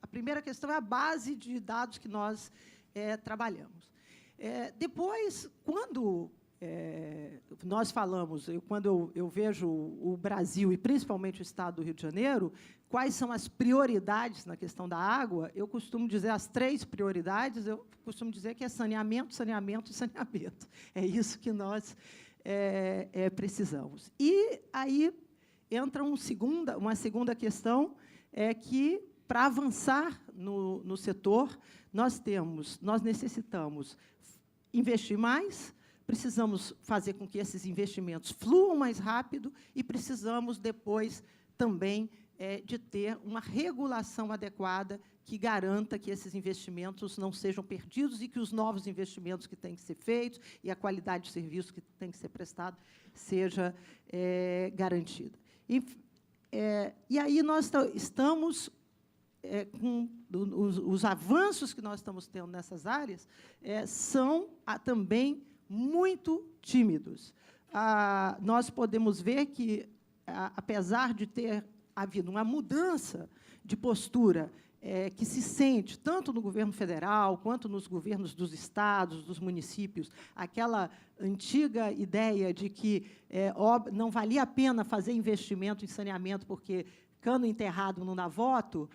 a primeira questão é a base de dados que nós trabalhamos. Depois, quando nós falamos, quando eu vejo o Brasil, e principalmente o Estado do Rio de Janeiro, quais são as prioridades na questão da água, eu costumo dizer as 3 prioridades, eu costumo dizer que é saneamento, saneamento e saneamento. É isso que nós precisamos. E aí entra uma segunda questão, que, para avançar no setor, nós necessitamos investir mais, precisamos fazer com que esses investimentos fluam mais rápido e precisamos, depois, também, de ter uma regulação adequada que garanta que esses investimentos não sejam perdidos e que os novos investimentos que têm que ser feitos e a qualidade de serviço que tem que ser prestado seja garantida. E aí nós estamos com os avanços que nós estamos tendo nessas áreas são também muito tímidos. Nós podemos ver que, apesar de ter havido uma mudança de postura que se sente, tanto no governo federal, quanto nos governos dos estados, dos municípios, aquela antiga ideia de que não valia a pena fazer investimento em saneamento, porque cano enterrado não dá voto,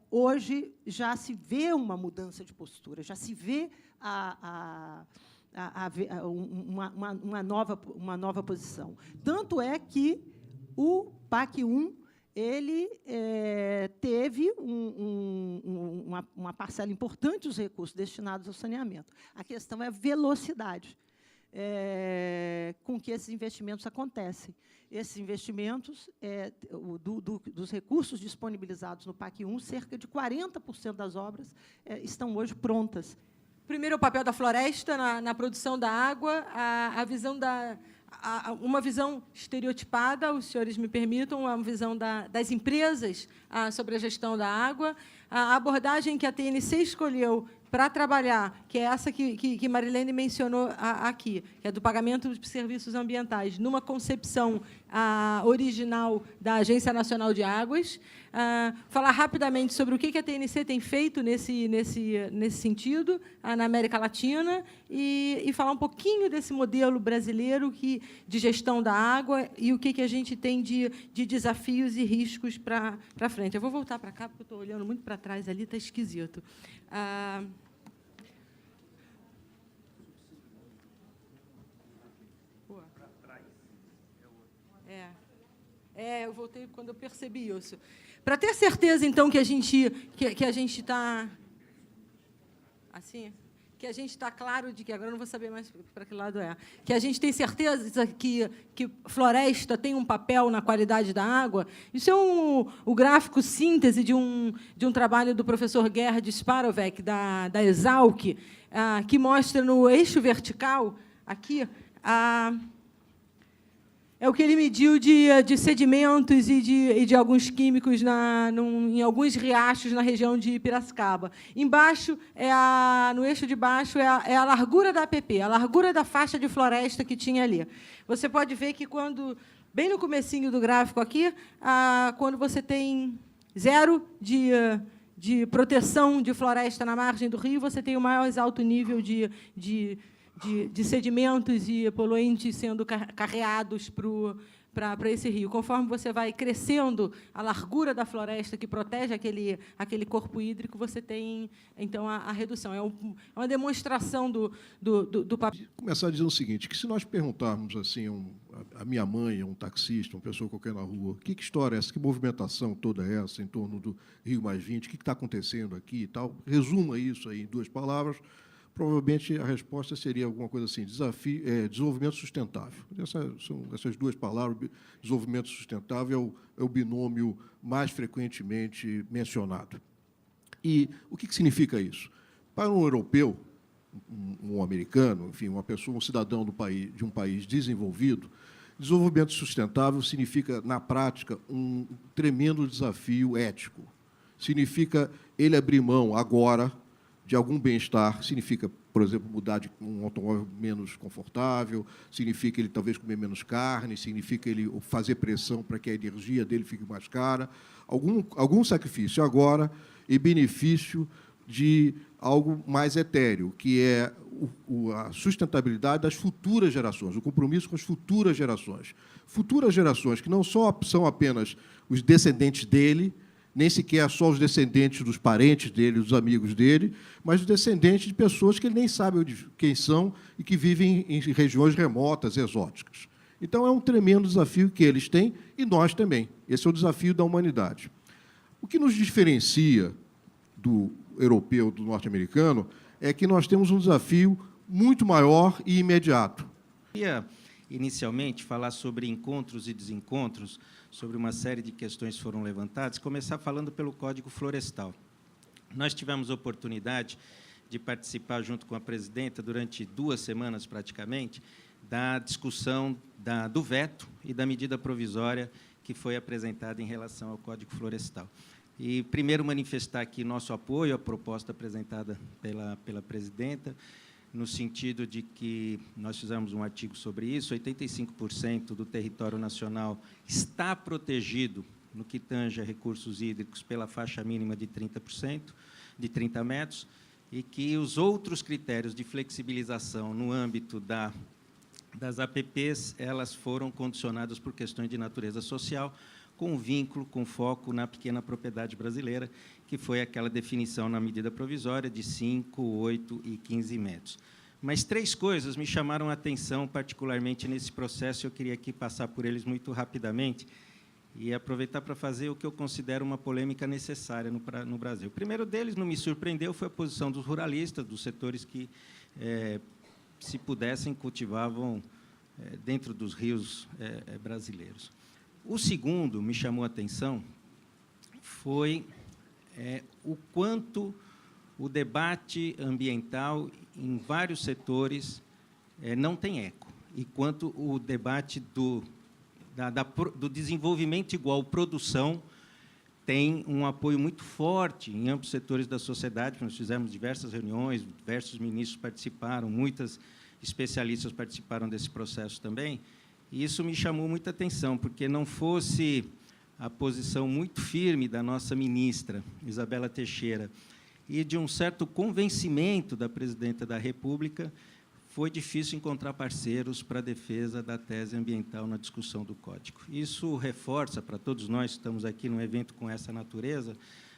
hoje já se vê uma mudança de postura, já se vê uma nova posição. Tanto é que o PAC 1 ele teve uma parcela importante dos recursos destinados ao saneamento. A questão é a velocidade com que esses investimentos acontecem. Esses investimentos, dos recursos disponibilizados no PAC 1, cerca de 40% das obras estão hoje prontas. Primeiro, o papel da floresta na produção da água, uma visão estereotipada, os senhores me permitam, uma visão das empresas sobre a gestão da água, a abordagem que a TNC escolheu para trabalhar, que é essa que Marilene mencionou aqui, que é do pagamento de serviços ambientais, numa concepção original da Agência Nacional de Águas, falar rapidamente sobre o que a TNC tem feito nesse sentido na América Latina e falar um pouquinho desse modelo brasileiro de gestão da água e o que a gente tem de desafios e riscos para frente. Eu vou voltar para cá, porque eu estou olhando muito para trás ali, está esquisito. Eu voltei quando eu percebi isso. Para ter certeza, então, que a gente está assim, que a gente está claro de que agora eu não vou saber mais para que lado que a gente tem certeza que floresta tem um papel na qualidade da água. Isso é o gráfico síntese de um trabalho do professor Gerd Sparovec, da Exalc, que mostra no eixo vertical aqui é o que ele mediu de sedimentos e de alguns químicos em alguns riachos na região de Piracicaba. Embaixo, no eixo de baixo, é a largura da APP, a largura da faixa de floresta que tinha ali. Você pode ver que, bem no comecinho do gráfico aqui, quando você tem 0 de proteção de floresta na margem do rio, você tem o mais alto nível de sedimentos e poluentes sendo carreados para esse rio. Conforme você vai crescendo a largura da floresta que protege aquele corpo hídrico, você tem, então, a redução. É uma demonstração do papel. Começar dizendo o seguinte, que se nós perguntarmos assim, a minha mãe, um taxista, uma pessoa qualquer na rua, que história é essa, que movimentação toda é essa em torno do Rio+20, o que está acontecendo aqui e tal, resuma isso aí em 2 palavras, provavelmente a resposta seria alguma coisa assim, desenvolvimento sustentável. Essas 2 palavras, desenvolvimento sustentável, é o binômio mais frequentemente mencionado. E o que significa isso? Para um europeu, um americano, enfim, uma pessoa, um cidadão de um país desenvolvido, desenvolvimento sustentável significa, na prática, um tremendo desafio ético. Significa ele abrir mão agora de algum bem-estar, significa, por exemplo, mudar de um automóvel menos confortável, significa ele talvez comer menos carne, significa ele fazer pressão para que a energia dele fique mais cara, algum sacrifício agora em benefício de algo mais etéreo, que é a sustentabilidade das futuras gerações, o compromisso com as futuras gerações. Futuras gerações que não só são apenas os descendentes dele, nem sequer só os descendentes dos parentes dele, dos amigos dele, mas os descendentes de pessoas que ele nem sabe quem são e que vivem em regiões remotas, exóticas. Então, é um tremendo desafio que eles têm e nós também. Esse é o desafio da humanidade. O que nos diferencia do europeu, do norte-americano, é que nós temos um desafio muito maior e imediato. Eu queria, inicialmente, falar sobre encontros e desencontros, sobre uma série de questões que foram levantadas, começar falando pelo Código Florestal. Nós tivemos a oportunidade de participar, junto com a presidenta, durante 2 semanas, praticamente, da discussão do veto e da medida provisória que foi apresentada em relação ao Código Florestal. E, primeiro, manifestar aqui nosso apoio à proposta apresentada pela presidenta, no sentido de que nós fizemos um artigo sobre isso, 85% do território nacional está protegido no que tange a recursos hídricos pela faixa mínima de 30%, de 30 metros, e que os outros critérios de flexibilização no âmbito das APPs, elas foram condicionadas por questões de natureza social, com vínculo, com foco na pequena propriedade brasileira, que foi aquela definição na medida provisória de 5, 8 e 15 metros. Mas 3 coisas me chamaram a atenção, particularmente nesse processo, eu queria aqui passar por eles muito rapidamente e aproveitar para fazer o que eu considero uma polêmica necessária no Brasil. O primeiro deles, não me surpreendeu, foi a posição dos ruralistas, dos setores que, se pudessem, cultivavam dentro dos rios brasileiros. O segundo, me chamou a atenção, foi o quanto o debate ambiental em vários setores não tem eco, e quanto o debate do desenvolvimento igual produção tem um apoio muito forte em amplos setores da sociedade. Nós fizemos diversas reuniões, diversos ministros participaram, muitas especialistas participaram desse processo também, e isso me chamou muita atenção, porque não fosse a posição muito firme da nossa ministra, Isabela Teixeira, e de um certo convencimento da presidenta da República, foi difícil encontrar parceiros para a defesa da tese ambiental na discussão do Código. Isso reforça, para todos nós que estamos aqui num evento com essa natureza,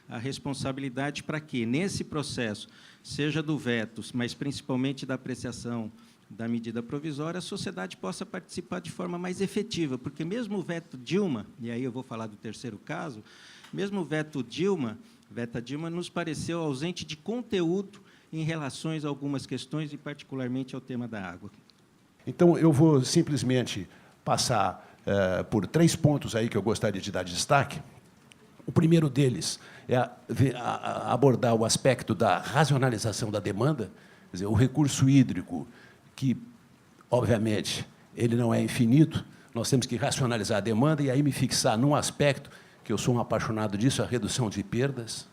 a responsabilidade para que, nesse processo, seja do veto, mas principalmente da apreciação da medida provisória, a sociedade possa participar de forma mais efetiva, porque mesmo o veto Dilma, e aí eu vou falar do terceiro caso, mesmo o veto Dilma, nos pareceu ausente de conteúdo em relação a algumas questões, e particularmente ao tema da água. Então, eu vou simplesmente passar por 3 pontos aí que eu gostaria de dar destaque. O primeiro deles é abordar o aspecto da racionalização da demanda, quer dizer, o recurso hídrico, que, obviamente, ele não é infinito, nós temos que racionalizar a demanda e aí me fixar num aspecto, que eu sou um apaixonado disso, a redução de perdas.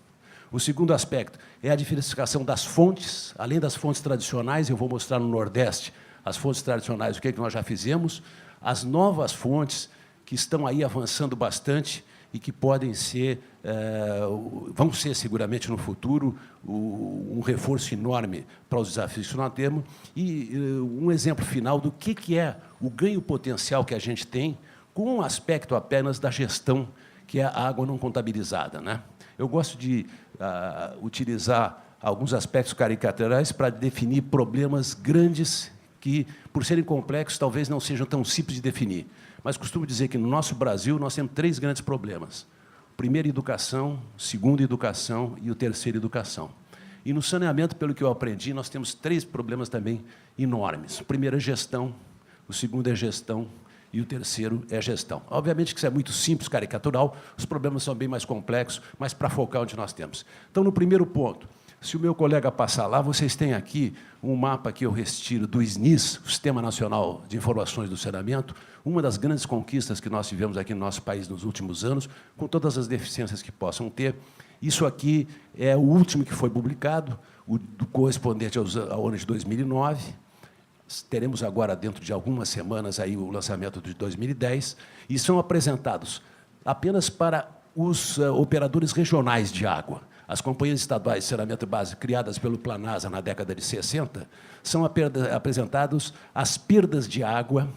O segundo aspecto é a diversificação das fontes, além das fontes tradicionais, eu vou mostrar no Nordeste as fontes tradicionais, o que nós já fizemos, as novas fontes que estão aí avançando bastante e que podem ser, vão ser seguramente no futuro, um reforço enorme para os desafios que nós temos. E um exemplo final do que é o ganho potencial que a gente tem com um aspecto apenas da gestão, que é a água não contabilizada, né? Eu gosto de utilizar alguns aspectos caricaturais para definir problemas grandes que, por serem complexos, talvez não sejam tão simples de definir. Mas costumo dizer que, no nosso Brasil, nós temos 3 grandes problemas. O primeiro, educação, o segundo, educação, e o terceiro, educação. E, no saneamento, pelo que eu aprendi, nós temos 3 problemas também enormes. O primeiro é gestão, o segundo é gestão, e o terceiro é gestão. Obviamente que isso é muito simples, caricatural, os problemas são bem mais complexos, mas para focar onde nós temos. Então, no primeiro ponto, se o meu colega passar lá, vocês têm aqui um mapa que eu retiro do SNIS, o Sistema Nacional de Informações do Saneamento, uma das grandes conquistas que nós tivemos aqui no nosso país nos últimos anos, com todas as deficiências que possam ter. Isso aqui é o último que foi publicado. o correspondente ao ano de 2009. Teremos agora, dentro de algumas semanas, aí, o lançamento de 2010, e são apresentados apenas para os operadores regionais de água. As companhias estaduais de saneamento básico, criadas pelo Planasa na década de 60, são apresentados as perdas de água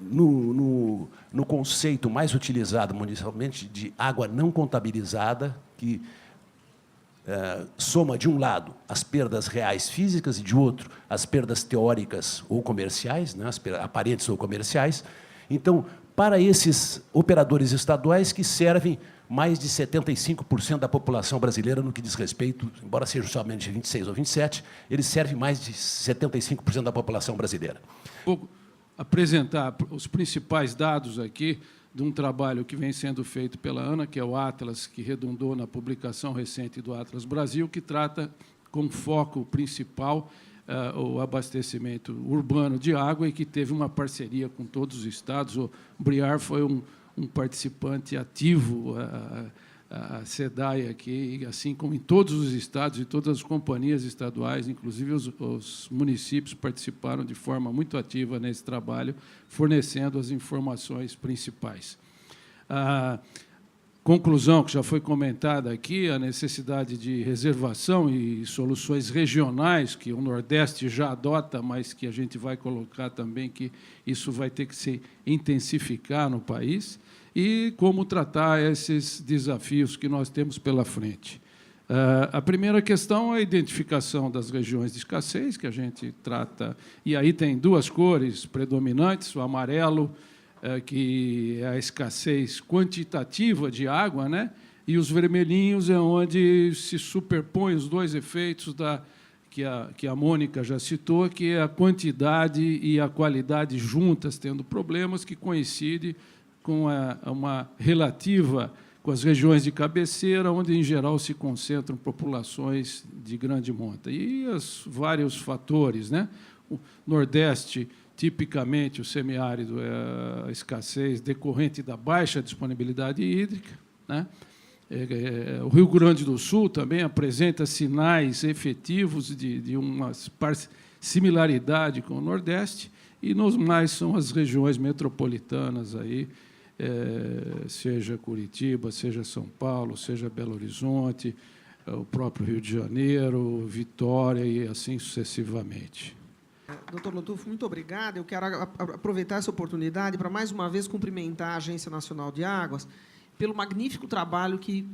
no conceito mais utilizado municipalmente de água não contabilizada, que soma, de um lado, as perdas reais físicas e, de outro, as perdas teóricas ou comerciais, né, as aparentes ou comerciais. Então, para esses operadores estaduais que servem mais de 75% da população brasileira no que diz respeito, embora seja somente 26 ou 27, eles servem mais de 75% da população brasileira. Vou apresentar os principais dados aqui de um trabalho que vem sendo feito pela ANA, que é o Atlas, que redundou na publicação recente do Atlas Brasil, que trata como foco principal o abastecimento urbano de água e que teve uma parceria com todos os estados. O Briar foi um participante ativo, a SEDAI aqui, assim como em todos os estados e todas as companhias estaduais, inclusive os municípios participaram de forma muito ativa nesse trabalho, fornecendo as informações principais. A conclusão que já foi comentada aqui, a necessidade de reservação e soluções regionais, que o Nordeste já adota, mas que a gente vai colocar também que isso vai ter que se intensificar no país, e como tratar esses desafios que nós temos pela frente. A primeira questão é a identificação das regiões de escassez, que a gente trata, e aí tem duas cores predominantes, o amarelo, que é a escassez quantitativa de água, né? E os vermelhinhos é onde se superpõem os dois efeitos que a Mônica já citou, que é a quantidade e a qualidade juntas tendo problemas, que coincide com uma relativa com as regiões de cabeceira, onde, em geral, se concentram populações de grande monta. E os vários fatores, né? O Nordeste, tipicamente, o semiárido é a escassez decorrente da baixa disponibilidade hídrica, né? O Rio Grande do Sul também apresenta sinais efetivos de uma similaridade com o Nordeste, e nos mais são as regiões metropolitanas, aí, seja Curitiba, seja São Paulo, seja Belo Horizonte, o próprio Rio de Janeiro, Vitória e assim sucessivamente. Doutor Lotufo, muito obrigado. Eu quero aproveitar essa oportunidade para, mais uma vez, cumprimentar a Agência Nacional de Águas pelo magnífico trabalho que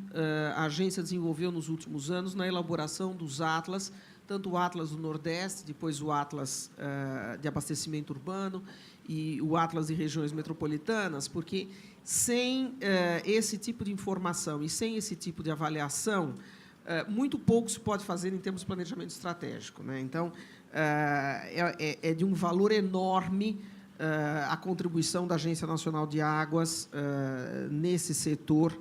a agência desenvolveu nos últimos anos na elaboração dos atlas, tanto o Atlas do Nordeste, depois o Atlas de abastecimento urbano e o Atlas de regiões metropolitanas, porque sem esse tipo de informação e sem esse tipo de avaliação, muito pouco se pode fazer em termos de planejamento estratégico, né? Então, é de um valor enorme a contribuição da Agência Nacional de Águas nesse setor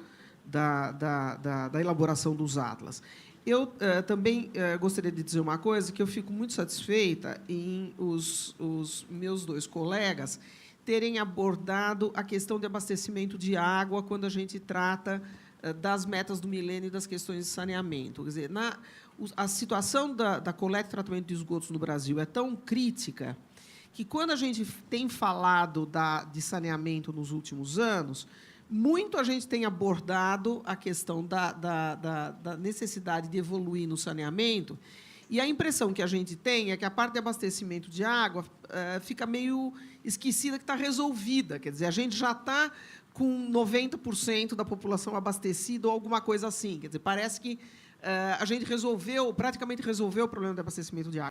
da elaboração dos atlas. Eu também gostaria de dizer uma coisa, que eu fico muito satisfeita em os meus dois colegas terem abordado a questão de abastecimento de água quando a gente trata das metas do milênio e das questões de saneamento. Quer dizer, a situação da coleta e tratamento de esgotos no Brasil é tão crítica que, quando a gente tem falado de saneamento nos últimos anos, muito a gente tem abordado a questão da necessidade de evoluir no saneamento, e a impressão que a gente tem é que a parte de abastecimento de água fica meio esquecida, que está resolvida. Quer dizer, a gente já está com 90% da população abastecida ou alguma coisa assim. Quer dizer, parece que a gente praticamente resolveu o problema de abastecimento de água.